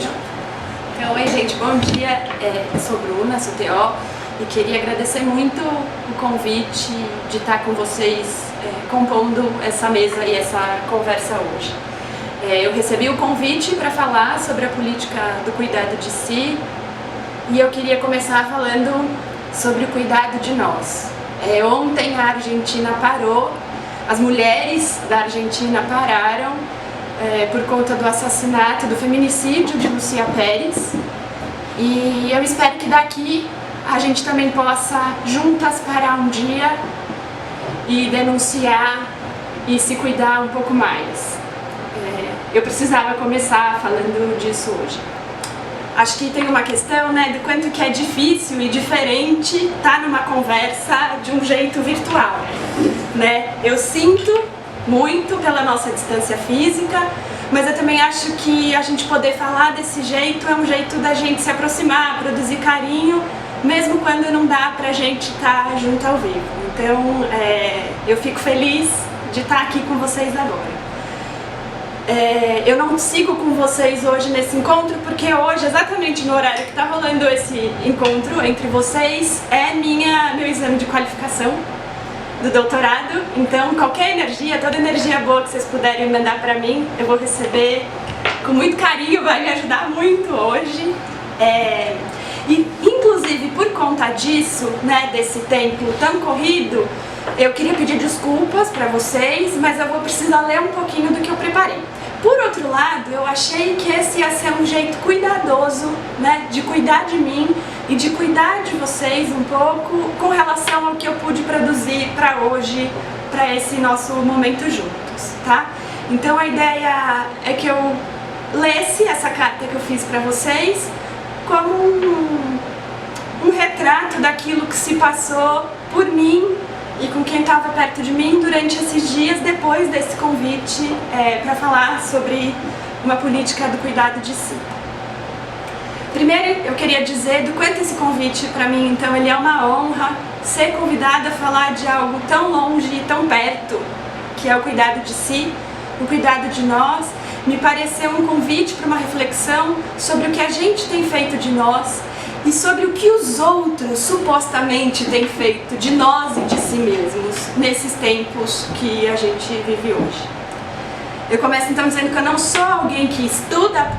áudio. Então, oi gente, bom dia. Eu sou Bruna, sou TO e queria agradecer muito o convite de estar com vocês compondo essa mesa e essa conversa hoje. Eu recebi o convite para falar sobre a política do cuidado de si e eu queria começar falando sobre o cuidado de nós. Ontem a Argentina parou, as mulheres da Argentina pararam por conta do assassinato, do feminicídio de Lucía Pérez, e eu espero que daqui a gente também possa juntas parar um dia e denunciar e se cuidar um pouco mais. Eu precisava começar falando disso hoje. Acho que tem uma questão, né, do quanto que é difícil e diferente estar numa conversa de um jeito virtual, né? Eu sinto muito pela nossa distância física, mas eu também acho que a gente poder falar desse jeito é um jeito da gente se aproximar, produzir carinho, mesmo quando não dá pra gente estar junto ao vivo. Então, eu fico feliz de estar aqui com vocês agora. Eu não sigo com vocês hoje nesse encontro porque hoje, exatamente no horário que está rolando esse encontro entre vocês, é meu exame de qualificação do doutorado. Então qualquer energia, toda energia boa que vocês puderem mandar para mim, eu vou receber com muito carinho, vai me ajudar muito hoje. E inclusive por conta disso, né, desse tempo tão corrido, eu queria pedir desculpas para vocês, mas eu vou precisar ler um pouquinho do que eu preparei. Por outro lado, eu achei que esse ia ser um jeito cuidadoso, né, de cuidar de mim e de cuidar de vocês um pouco com relação ao que eu pude produzir para hoje, para esse nosso momento juntos, tá? Então a ideia é que eu lesse essa carta que eu fiz para vocês como um retrato daquilo que se passou por mim e com quem estava perto de mim durante esses dias depois desse convite para falar sobre uma política do cuidado de si. Primeiro, eu queria dizer do quanto esse convite para mim, então, ele é uma honra ser convidada a falar de algo tão longe e tão perto, que é o cuidado de si, o cuidado de nós. Me pareceu um convite para uma reflexão sobre o que a gente tem feito de nós e sobre o que os outros supostamente têm feito de nós e de si mesmos nesses tempos que a gente vive hoje. Eu começo então dizendo que eu não sou alguém que estuda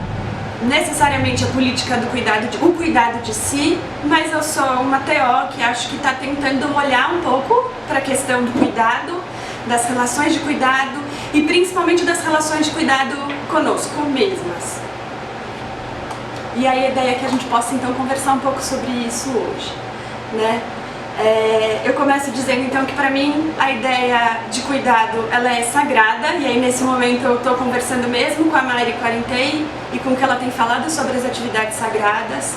necessariamente a política do cuidado de si, mas eu sou uma TO que acho que está tentando olhar um pouco para a questão do cuidado, das relações de cuidado e principalmente das relações de cuidado conosco mesmas. E aí a ideia é que a gente possa então conversar um pouco sobre isso hoje, né? Eu começo dizendo então que para mim a ideia de cuidado ela é sagrada, e aí nesse momento eu estou conversando mesmo com a Mari Quarentei e com o que ela tem falado sobre as atividades sagradas,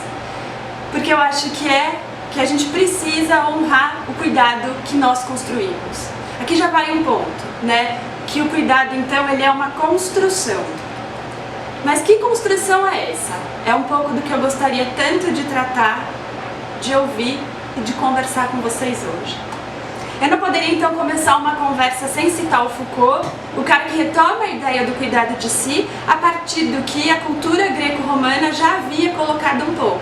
porque eu acho que a gente precisa honrar o cuidado que nós construímos. Aqui já vai um ponto, né? Que o cuidado então ele é uma construção. Mas que construção é essa? É um pouco do que eu gostaria tanto de tratar, de ouvir e de conversar com vocês hoje. Eu não poderia então começar uma conversa sem citar o Foucault, o cara que retoma a ideia do cuidado de si a partir do que a cultura greco-romana já havia colocado um pouco,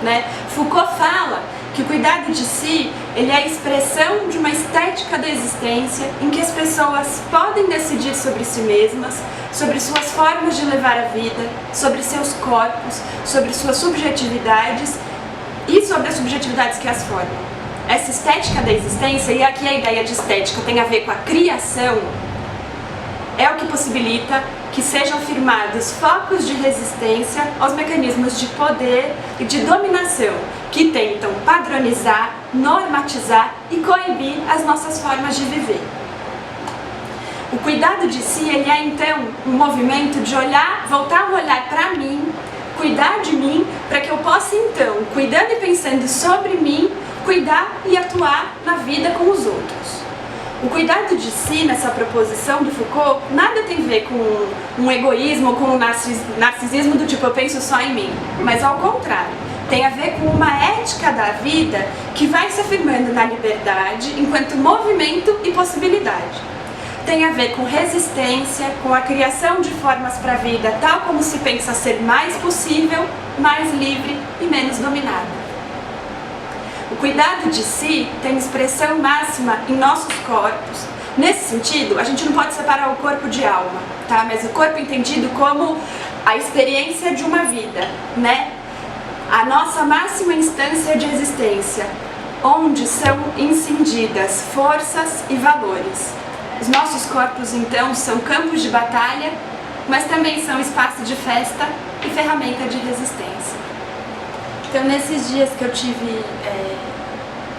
né? Foucault fala que o cuidado de si ele é a expressão de uma estética da existência em que as pessoas podem decidir sobre si mesmas, sobre suas formas de levar a vida, sobre seus corpos, sobre suas subjetividades e sobre as subjetividades que as formam. Essa estética da existência, e aqui a ideia de estética tem a ver com a criação, é o que possibilita que sejam firmados focos de resistência aos mecanismos de poder e de dominação que tentam padronizar, normatizar e coibir as nossas formas de viver. O cuidado de si ele é então um movimento de olhar, voltar o olhar para mim, cuidar de mim, para que eu possa então, cuidando e pensando sobre mim, cuidar e atuar na vida com os outros. O cuidado de si, nessa proposição do Foucault, nada tem a ver com um egoísmo, com um narcisismo do tipo eu penso só em mim, mas ao contrário, tem a ver com uma ética da vida que vai se afirmando na liberdade enquanto movimento e possibilidade. tem a ver com resistência, com a criação de formas para a vida, tal como se pensa ser mais possível, mais livre e menos dominada. O cuidado de si tem expressão máxima em nossos corpos. Nesse sentido, a gente não pode separar o corpo de alma, tá? Mas o corpo entendido como a experiência de uma vida, né? A nossa máxima instância de existência, onde são incindidas forças e valores. Os nossos corpos, então, são campos de batalha, mas também são espaço de festa e ferramenta de resistência. Então, nesses dias que eu tive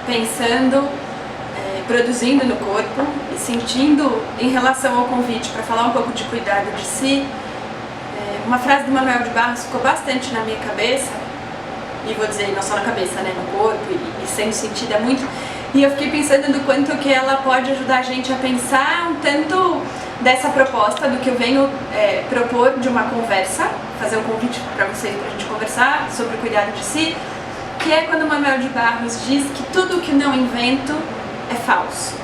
pensando, produzindo no corpo e sentindo em relação ao convite para falar um pouco de cuidado de si, uma frase do Manuel de Barros ficou bastante na minha cabeça, e vou dizer, não só na cabeça, né, no corpo, e sendo sentida muito, e eu fiquei pensando do quanto que ela pode ajudar a gente a pensar um tanto dessa proposta, do que eu venho propor de uma conversa, fazer um convite para vocês, para a gente conversar sobre o cuidado de si, que é quando o Manuel de Barros diz que tudo que não invento é falso.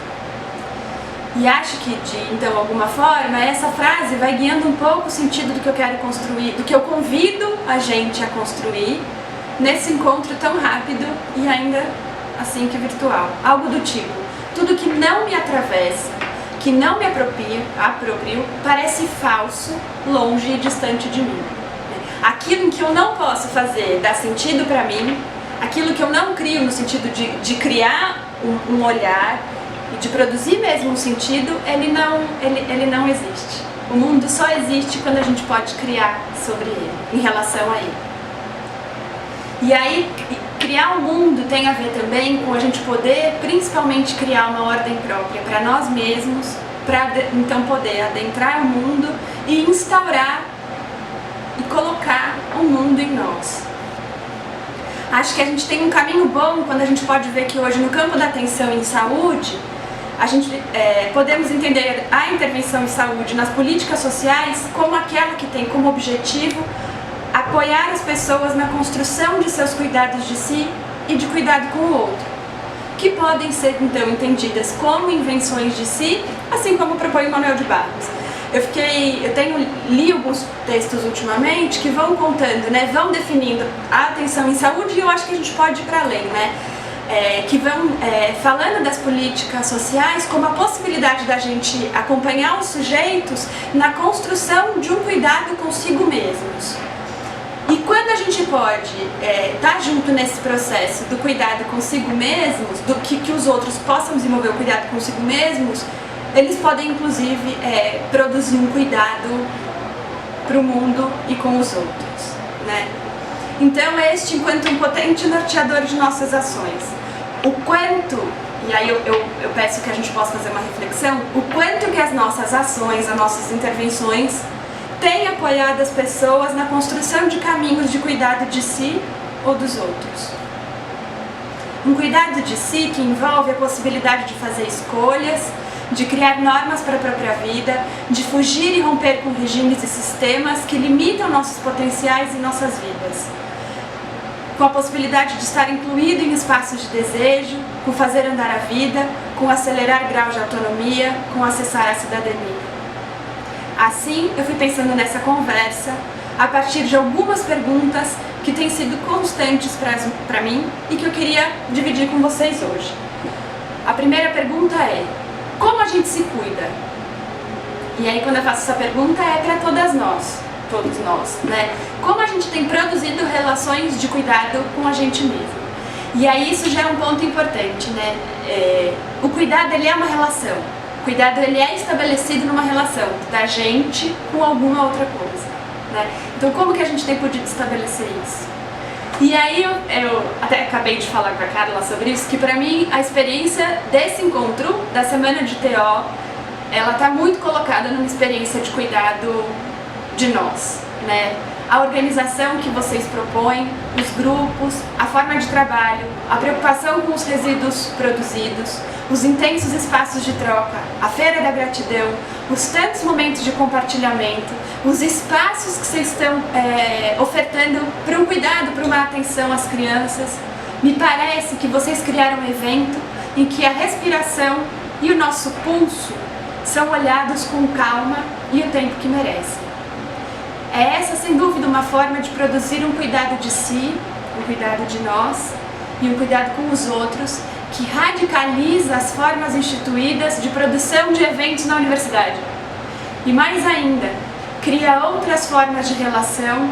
E acho que, então, alguma forma, essa frase vai guiando um pouco o sentido do que eu quero construir, do que eu convido a gente a construir nesse encontro tão rápido e ainda assim que virtual. Algo do tipo, tudo que não me atravessa, que não me aproprio, parece falso, longe e distante de mim. Aquilo em que eu não posso fazer dá sentido para mim, aquilo que eu não crio no sentido de criar um olhar e de produzir mesmo um sentido, ele não existe. O mundo só existe quando a gente pode criar sobre ele, em relação a ele. E aí, criar um mundo tem a ver também com a gente poder, principalmente, criar uma ordem própria para nós mesmos, para então poder adentrar o mundo e instaurar e colocar o mundo em nós. Acho que a gente tem um caminho bom quando a gente pode ver que hoje no campo da atenção em saúde, a gente podemos entender a intervenção em saúde nas políticas sociais como aquela que tem como objetivo apoiar as pessoas na construção de seus cuidados de si e de cuidado com o outro, que podem ser então entendidas como invenções de si, assim como propõe o Manuel de Barros. Eu li alguns textos ultimamente que vão contando, né, vão definindo a atenção em saúde, e eu acho que a gente pode ir para além, né, que vão falando das políticas sociais como a possibilidade da gente acompanhar os sujeitos na construção de um cuidado consigo mesmos. E quando a gente pode estar junto nesse processo do cuidado consigo mesmos, do que os outros possam desenvolver o cuidado consigo mesmos, eles podem inclusive produzir um cuidado para o mundo e com os outros, né? Então este enquanto um potente norteador de nossas ações, o quanto, e aí eu peço que a gente possa fazer uma reflexão, o quanto que as nossas ações, as nossas intervenções têm apoiado as pessoas na construção de caminhos de cuidado de si ou dos outros. Um cuidado de si que envolve a possibilidade de fazer escolhas, de criar normas para a própria vida, de fugir e romper com regimes e sistemas que limitam nossos potenciais e nossas vidas. Com a possibilidade de estar incluído em espaços de desejo, com fazer andar a vida, com acelerar grau de autonomia, com acessar a cidadania. Assim, eu fui pensando nessa conversa a partir de algumas perguntas que têm sido constantes para mim e que eu queria dividir com vocês hoje. A primeira pergunta é: como a gente se cuida? E aí, quando eu faço essa pergunta, é para todos nós, né? Como a gente tem produzido relações de cuidado com a gente mesmo? E aí isso já é um ponto importante, né? O cuidado, ele é uma relação. O cuidado, ele é estabelecido numa relação da gente com alguma outra coisa, né? Então, como que a gente tem podido estabelecer isso? E aí eu até acabei de falar com a Carla sobre isso, que pra mim a experiência desse encontro, da semana de TO, ela tá muito colocada numa experiência de cuidado de nós, né? A organização que vocês propõem, os grupos, a forma de trabalho, a preocupação com os resíduos produzidos, os intensos espaços de troca, a feira da gratidão, os tantos momentos de compartilhamento, os espaços que vocês estão ofertando para um cuidado, para uma atenção às crianças. Me parece que vocês criaram um evento em que a respiração e o nosso pulso são olhados com calma e o tempo que merecem. É essa, sem dúvida, uma forma de produzir um cuidado de si, um cuidado de nós e um cuidado com os outros, que radicaliza as formas instituídas de produção de eventos na universidade. E mais ainda, cria outras formas de relação,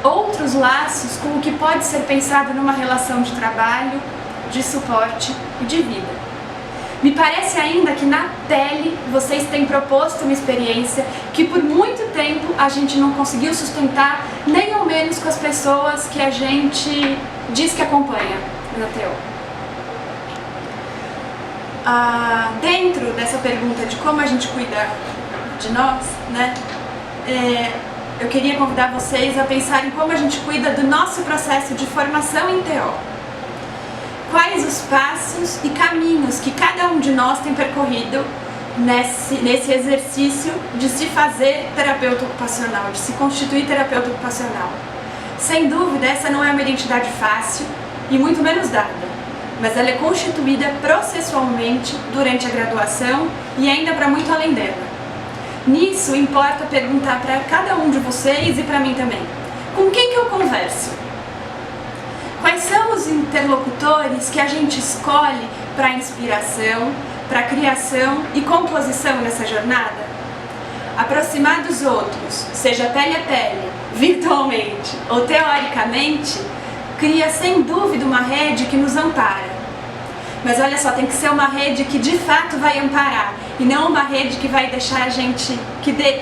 outros laços com o que pode ser pensado numa relação de trabalho, de suporte e de vida. Me parece ainda que na tele vocês têm proposto uma experiência que por muito tempo a gente não conseguiu sustentar, nem ao menos com as pessoas que a gente diz que acompanha na TO. Dentro dessa pergunta de como a gente cuida de nós, né, eu queria convidar vocês a pensarem como a gente cuida do nosso processo de formação em TO. Quais os passos e caminhos que cada um de nós tem percorrido nesse exercício de se fazer terapeuta ocupacional, de se constituir terapeuta ocupacional. Sem dúvida, essa não é uma identidade fácil e muito menos dada, mas ela é constituída processualmente durante a graduação e ainda para muito além dela. Nisso, importa perguntar para cada um de vocês e para mim também, com quem que eu converso? Quais são os interlocutores que a gente escolhe para inspiração, para criação e composição nessa jornada? Aproximar dos outros, seja pele a pele, virtualmente ou teoricamente, cria sem dúvida uma rede que nos ampara. Mas olha só, tem que ser uma rede que de fato vai amparar e não uma rede que vai deixar a gente,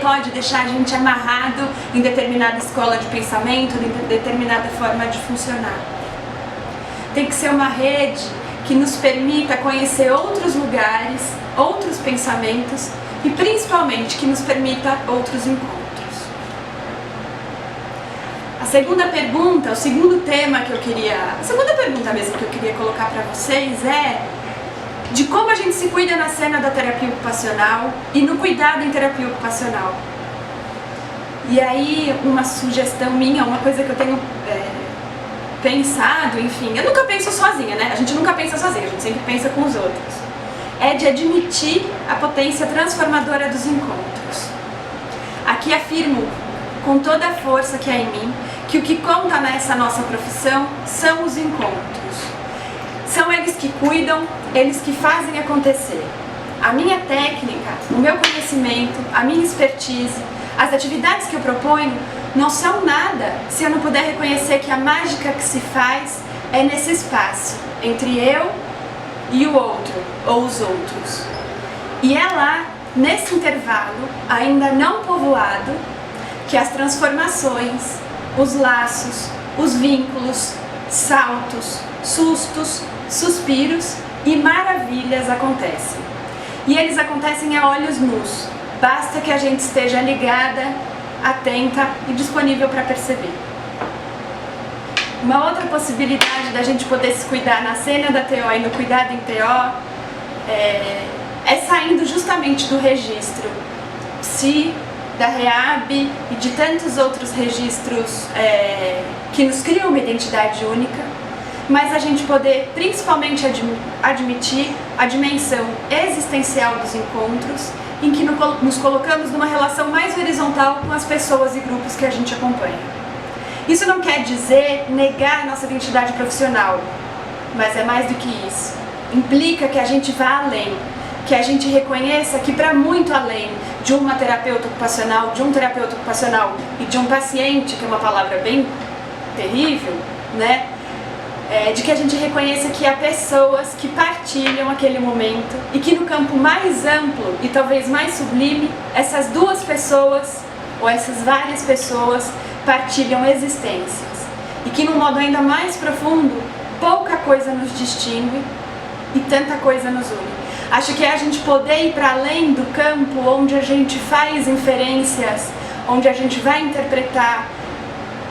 pode deixar a gente amarrado em determinada escola de pensamento, em determinada forma de funcionar. Tem que ser uma rede que nos permita conhecer outros lugares, outros pensamentos e principalmente que nos permita outros encontros. A segunda pergunta, o segundo tema que eu queria, a segunda pergunta mesmo que eu queria colocar para vocês é de como a gente se cuida na cena da terapia ocupacional e no cuidado em terapia ocupacional. E aí uma sugestão minha, uma coisa que eu tenho pensado, enfim, eu nunca penso sozinha, né? A gente nunca pensa sozinha, a gente sempre pensa com os outros. É de admitir a potência transformadora dos encontros. Aqui afirmo com toda a força que há em mim que o que conta nessa nossa profissão são os encontros. São eles que cuidam, eles que fazem acontecer. A minha técnica, o meu conhecimento, a minha expertise, as atividades que eu proponho não são nada se eu não puder reconhecer que a mágica que se faz é nesse espaço, entre eu e o outro, ou os outros. E é lá, nesse intervalo, ainda não povoado, que as transformações, os laços, os vínculos, saltos, sustos, suspiros e maravilhas acontecem. E eles acontecem a olhos nus, basta que a gente esteja ligada, atenta e disponível para perceber. Uma outra possibilidade da gente poder se cuidar na cena da TO e no cuidado em TO é saindo justamente do registro psi, da REAB e de tantos outros registros que nos criam uma identidade única, mas a gente poder principalmente admitir a dimensão existencial dos encontros em que nos colocamos numa relação mais horizontal com as pessoas e grupos que a gente acompanha. Isso não quer dizer negar a nossa identidade profissional, mas é mais do que isso. Implica que a gente vá além, que a gente reconheça que para muito além de uma terapeuta ocupacional, de um terapeuta ocupacional e de um paciente, que é uma palavra bem terrível, né? De que a gente reconheça que há pessoas que partilham aquele momento e que no campo mais amplo e talvez mais sublime, essas duas pessoas ou essas várias pessoas partilham existências e que num modo ainda mais profundo, pouca coisa nos distingue e tanta coisa nos une. Acho que é a gente poder ir para além do campo onde a gente faz inferências, onde a gente vai interpretar,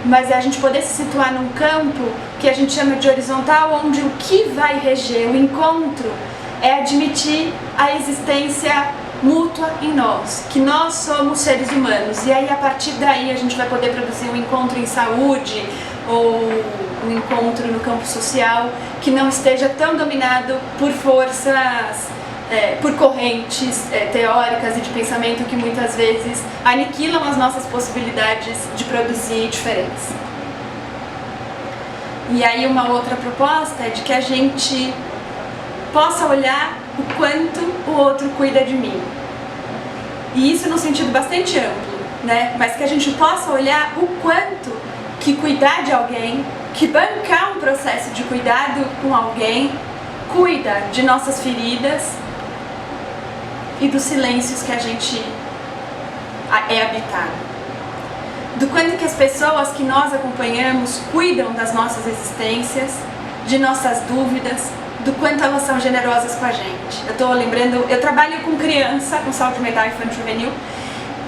mas é a gente poder se situar num campo que a gente chama de horizontal, onde o que vai reger o encontro é admitir a existência mútua em nós, que nós somos seres humanos, e aí a partir daí a gente vai poder produzir um encontro em saúde ou um encontro no campo social que não esteja tão dominado por forças por correntes teóricas e de pensamento que muitas vezes aniquilam as nossas possibilidades de produzir diferença. E aí uma outra proposta é de que a gente possa olhar o quanto o outro cuida de mim. E isso num sentido bastante amplo, né? Mas que a gente possa olhar o quanto que cuidar de alguém, que bancar um processo de cuidado com alguém, cuida de nossas feridas e dos silêncios que a gente é habitado. Do quanto que as pessoas que nós acompanhamos cuidam das nossas existências, de nossas dúvidas, do quanto elas são generosas com a gente. Eu estou lembrando, eu trabalho com criança, com saúde mental infantil juvenil,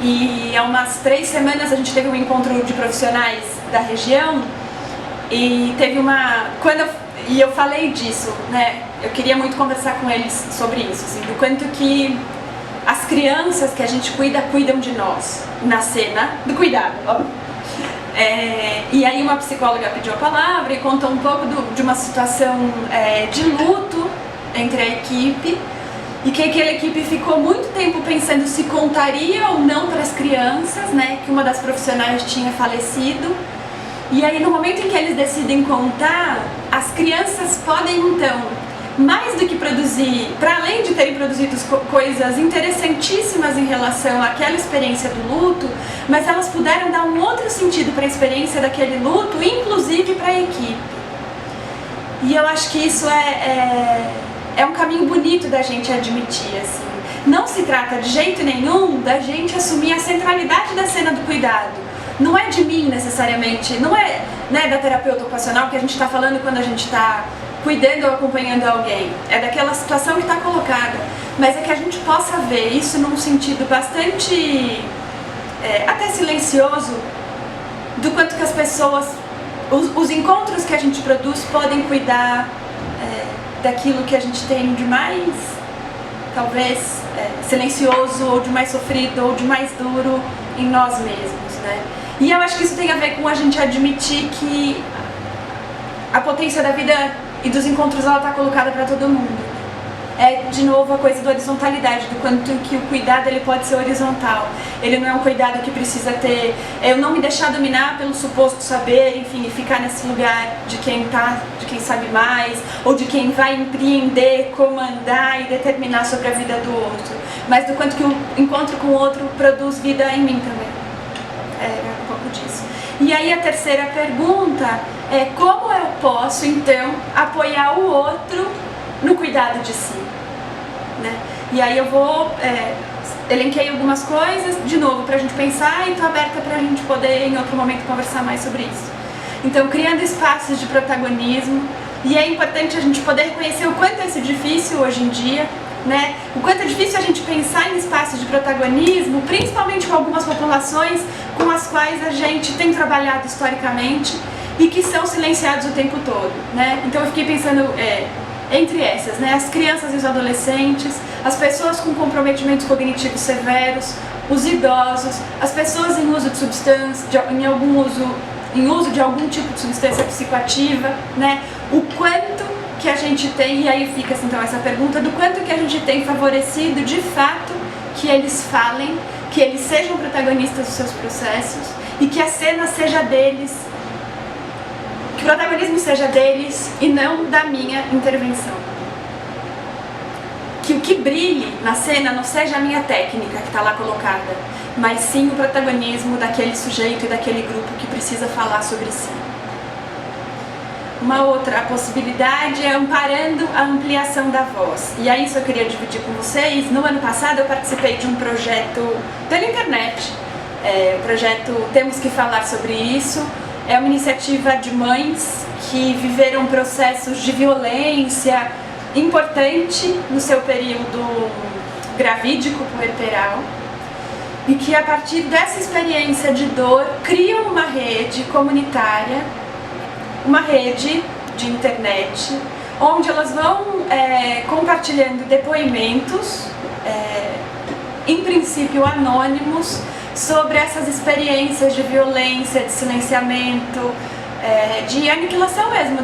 e há umas 3 semanas a gente teve um encontro de profissionais da região e teve eu falei disso, né? Eu queria muito conversar com eles sobre isso, assim, do quanto que as crianças que a gente cuidam de nós, na cena do cuidado, ó. E aí uma psicóloga pediu a palavra e contou um pouco de uma situação de luto entre a equipe, e que aquela equipe ficou muito tempo pensando se contaria ou não para as crianças, né, que uma das profissionais tinha falecido. E aí no momento em que eles decidem contar, as crianças podem então, mais do que produzir, para além de terem produzido coisas interessantíssimas em relação àquela experiência do luto, mas elas puderam dar um outro sentido para a experiência daquele luto, inclusive para a equipe. E eu acho que isso é um caminho bonito da gente admitir, assim. Não se trata de jeito nenhum da gente assumir a centralidade da cena do cuidado. Não é de mim necessariamente, não é, né, da terapeuta ocupacional que a gente está falando quando a gente está cuidando ou acompanhando alguém. É daquela situação que está colocada. Mas é que a gente possa ver isso num sentido bastante, até silencioso, do quanto que as pessoas, os encontros que a gente produz podem cuidar daquilo que a gente tem de mais, talvez, silencioso, ou de mais sofrido, ou de mais duro em nós mesmos, né? E eu acho que isso tem a ver com a gente admitir que a potência da vida e dos encontros ela está colocada para todo mundo. É, de novo, a coisa da horizontalidade, do quanto que o cuidado ele pode ser horizontal. Ele não é um cuidado que precisa ter... eu não me deixar dominar pelo suposto saber, enfim, e ficar nesse lugar de quem sabe mais, ou de quem vai empreender, comandar e determinar sobre a vida do outro. Mas do quanto que o encontro com o outro produz vida em mim também. É um pouco disso. E aí a terceira pergunta é como eu posso, então, apoiar o outro no cuidado de si, né? E aí eu elenquei algumas coisas, de novo, pra gente pensar, e tô aberta pra gente poder, em outro momento, conversar mais sobre isso. Então, criando espaços de protagonismo, e é importante a gente poder reconhecer o quanto é isso difícil hoje em dia, né? O quanto é difícil a gente pensar em espaços de protagonismo, principalmente com algumas populações com as quais a gente tem trabalhado historicamente e que são silenciados o tempo todo, né? Então eu fiquei pensando entre essas, né? As crianças e os adolescentes, as pessoas com comprometimentos cognitivos severos, os idosos, as pessoas em uso de substância, em uso de algum tipo de substância psicoativa, né? O quanto que a gente tem, e aí fica então essa pergunta, do quanto que a gente tem favorecido de fato que eles falem, que eles sejam protagonistas dos seus processos e que a cena seja deles, que o protagonismo seja deles e não da minha intervenção. Que o que brilhe na cena não seja a minha técnica que está lá colocada, mas sim o protagonismo daquele sujeito e daquele grupo que precisa falar sobre si. Uma outra possibilidade é amparando a ampliação da voz. E aí isso eu queria dividir com vocês. No ano passado eu participei de um projeto pela internet, o projeto Temos que Falar Sobre Isso. É uma iniciativa de mães que viveram processos de violência importante no seu período gravídico puerperal e que a partir dessa experiência de dor criam uma rede comunitária, uma rede de internet, onde elas vão compartilhando depoimentos, em princípio anônimos, sobre essas experiências de violência, de silenciamento, de aniquilação mesmo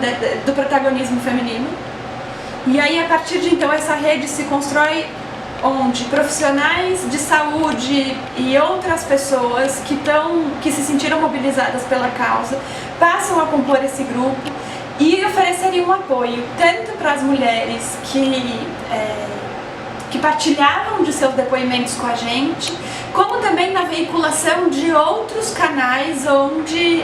do protagonismo feminino. E aí, a partir de então, essa rede se constrói onde profissionais de saúde e outras pessoas que se sentiram mobilizadas pela causa passam a compor esse grupo e oferecerem um apoio tanto para as mulheres que partilhavam de seus depoimentos com a gente, como também na veiculação de outros canais onde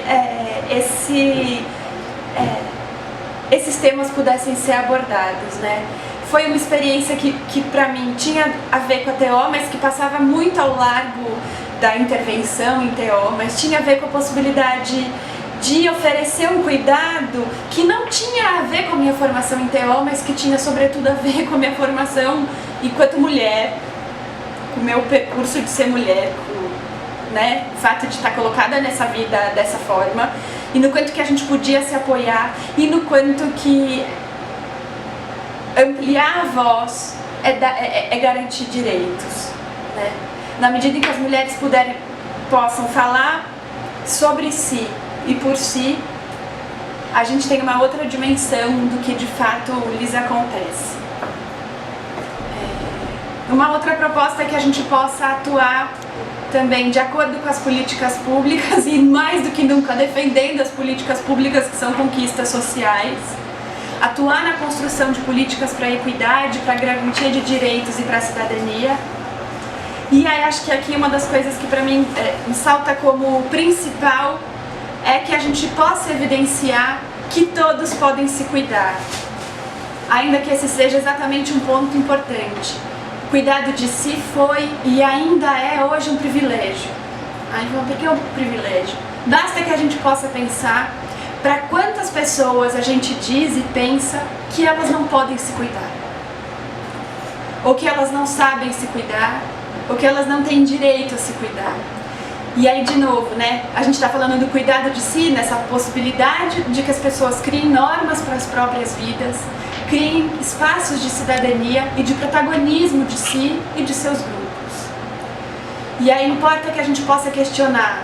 esses temas pudessem ser abordados, né? Foi uma experiência que para mim tinha a ver com a TO, mas que passava muito ao largo da intervenção em TO, mas tinha a ver com a possibilidade de oferecer um cuidado que não tinha a ver com a minha formação em TO, mas que tinha sobretudo a ver com a minha formação enquanto mulher, com o meu percurso de ser mulher, né, o fato de estar colocada nessa vida dessa forma, e no quanto que a gente podia se apoiar, e no quanto que ampliar a voz é garantir direitos, né? Na medida em que as mulheres possam falar sobre si e por si, a gente tem uma outra dimensão do que de fato lhes acontece. Uma outra proposta é que a gente possa atuar também de acordo com as políticas públicas e mais do que nunca defendendo as políticas públicas que são conquistas sociais, atuar na construção de políticas para a equidade, para a garantia de direitos e para a cidadania. E aí acho que aqui uma das coisas que para mim me salta como principal é que a gente possa evidenciar que todos podem se cuidar, ainda que esse seja exatamente um ponto importante. O cuidado de si foi e ainda é hoje um privilégio. Aí vamos ver que é um privilégio. Basta que a gente possa pensar para quantas pessoas a gente diz e pensa que elas não podem se cuidar, ou que elas não sabem se cuidar, ou que elas não têm direito a se cuidar. E aí, de novo, né, a gente está falando do cuidado de si, nessa possibilidade de que as pessoas criem normas para as próprias vidas, criem espaços de cidadania e de protagonismo de si e de seus grupos. E aí importa que a gente possa questionar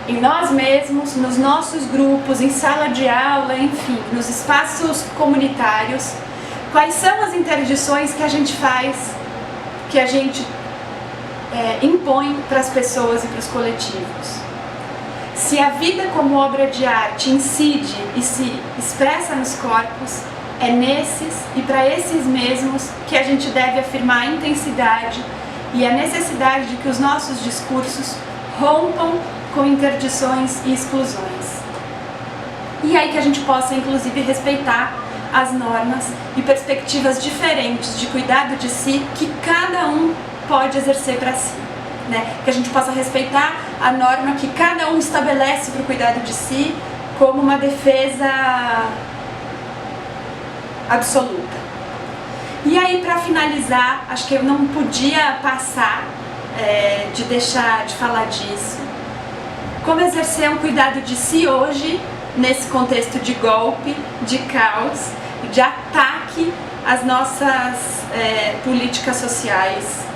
em nós mesmos, nos nossos grupos, em sala de aula, enfim, nos espaços comunitários, quais são as interdições que a gente faz, que a gente impõe para as pessoas e para os coletivos. Se a vida como obra de arte incide e se expressa nos corpos, é nesses e para esses mesmos que a gente deve afirmar a intensidade e a necessidade de que os nossos discursos rompam com interdições e exclusões. E aí que a gente possa, inclusive, respeitar as normas e perspectivas diferentes de cuidado de si que cada um pode exercer para si, né? Que a gente possa respeitar a norma que cada um estabelece para o cuidado de si como uma defesa absoluta. E aí, para finalizar, acho que eu não podia passar de deixar de falar disso. Como exercer um cuidado de si hoje, nesse contexto de golpe, de caos, de ataque às nossas políticas sociais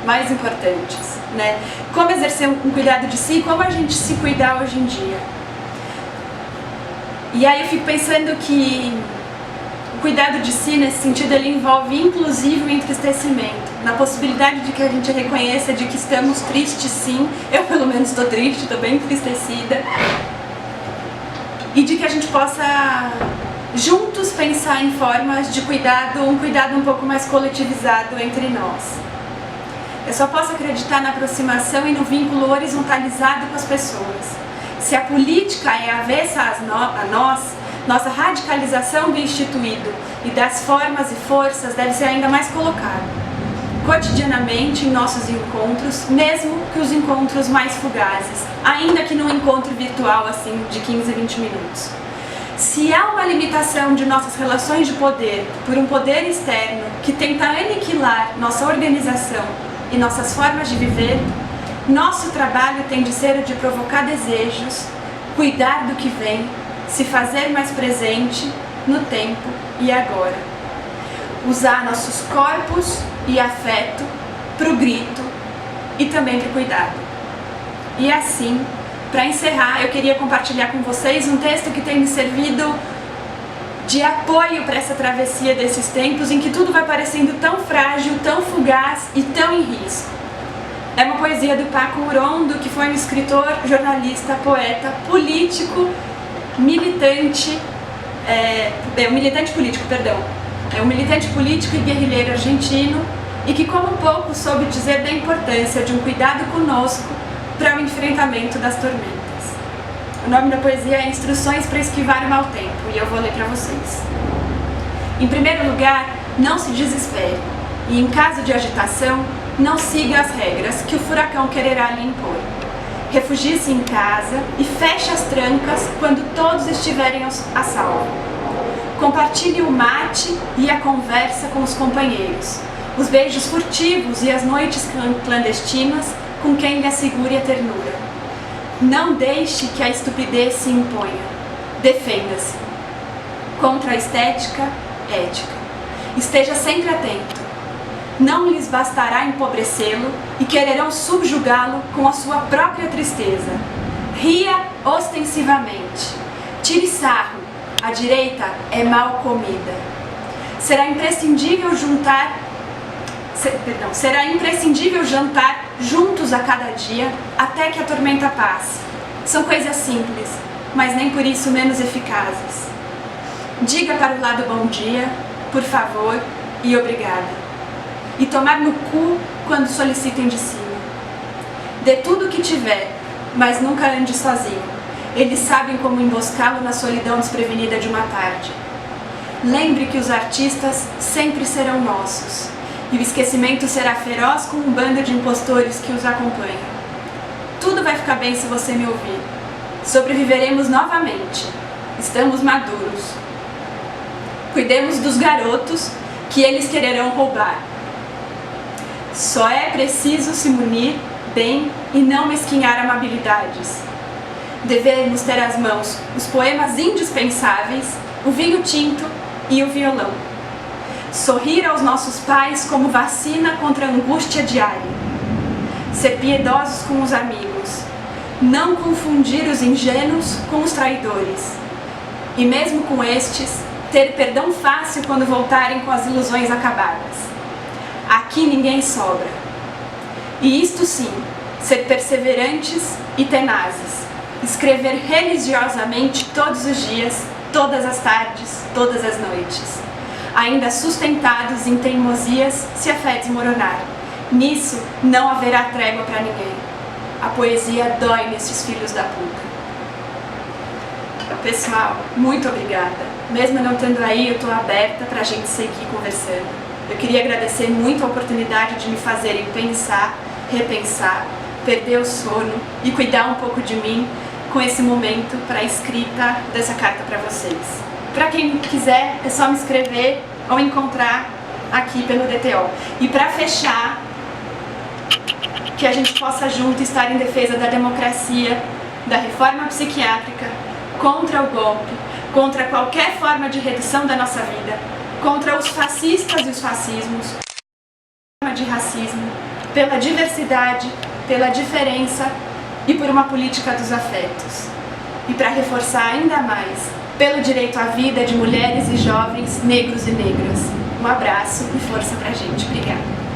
mais importantes, né? Como exercer um cuidado de si, como a gente se cuidar hoje em dia. E aí eu fico pensando que o cuidado de si, nesse sentido, ele envolve inclusive o entristecimento, na possibilidade de que a gente reconheça de que estamos tristes sim, eu pelo menos estou triste, estou bem entristecida, e de que a gente possa juntos pensar em formas de cuidado, um cuidado um pouco mais coletivizado entre nós. Eu só posso acreditar na aproximação e no vínculo horizontalizado com as pessoas. Se a política é avessa a nós, nossa radicalização do instituído e das formas e forças deve ser ainda mais colocada, cotidianamente em nossos encontros, mesmo que os encontros mais fugazes, ainda que num encontro virtual assim de 15 a 20 minutos. Se há uma limitação de nossas relações de poder por um poder externo que tenta aniquilar nossa organização e nossas formas de viver, nosso trabalho tem de ser o de provocar desejos, cuidar do que vem, se fazer mais presente no tempo e agora. Usar nossos corpos e afeto para o grito e também para o cuidado. E assim, para encerrar, eu queria compartilhar com vocês um texto que tem me servido de apoio para essa travessia desses tempos em que tudo vai parecendo tão frágil, tão fugaz e tão em risco. É uma poesia do Paco Urondo, que foi um escritor, jornalista, poeta, político, militante político e guerrilheiro argentino, e que como pouco soube dizer da importância de um cuidado conosco para o enfrentamento das tormentas. O nome da poesia é Instruções para Esquivar o Mau Tempo, e eu vou ler para vocês. Em primeiro lugar, não se desespere, e em caso de agitação, não siga as regras que o furacão quererá lhe impor. Refugie-se em casa e feche as trancas quando todos estiverem a salvo. Compartilhe o mate e a conversa com os companheiros, os beijos furtivos e as noites clandestinas com quem lhe assegure a ternura. Não deixe que a estupidez se imponha. Defenda-se. Contra a estética, ética. Esteja sempre atento. Não lhes bastará empobrecê-lo e quererão subjugá-lo com a sua própria tristeza. Ria ostensivamente. Tire sarro. A direita é mal comida. Será imprescindível jantar juntos a cada dia até que a tormenta passe. São coisas simples, mas nem por isso menos eficazes. Diga para o lado bom dia, por favor e obrigada. E tomar no cu quando solicitem de cima. Dê tudo o que tiver, mas nunca ande sozinho. Eles sabem como emboscá-lo na solidão desprevenida de uma tarde. Lembre que os artistas sempre serão nossos, e o esquecimento será feroz com um bando de impostores que os acompanha. Tudo vai ficar bem se você me ouvir. Sobreviveremos novamente. Estamos maduros. Cuidemos dos garotos que eles quererão roubar. Só é preciso se munir bem e não mesquinhar amabilidades. Devemos ter às mãos os poemas indispensáveis, o vinho tinto e o violão. Sorrir aos nossos pais como vacina contra a angústia diária. Ser piedosos com os amigos. Não confundir os ingênuos com os traidores. E mesmo com estes, ter perdão fácil quando voltarem com as ilusões acabadas. Aqui ninguém sobra. E isto sim, ser perseverantes e tenazes. Escrever religiosamente todos os dias, todas as tardes, todas as noites. Ainda sustentados em teimosias se a fé desmoronar. Nisso não haverá trégua para ninguém. A poesia dói nesses filhos da puta. Pessoal, muito obrigada. Mesmo não estando aí, eu estou aberta para a gente seguir conversando. Eu queria agradecer muito a oportunidade de me fazerem pensar, repensar, perder o sono e cuidar um pouco de mim com esse momento para a escrita dessa carta para vocês. Para quem quiser, é só me escrever ou encontrar aqui pelo DTO. E para fechar, que a gente possa junto estar em defesa da democracia, da reforma psiquiátrica, contra o golpe, contra qualquer forma de redução da nossa vida, contra os fascistas e os fascismos, de racismo, pela diversidade, pela diferença e por uma política dos afetos. E para reforçar ainda mais, pelo direito à vida de mulheres e jovens, negros e negras. Um abraço e força pra gente. Obrigada.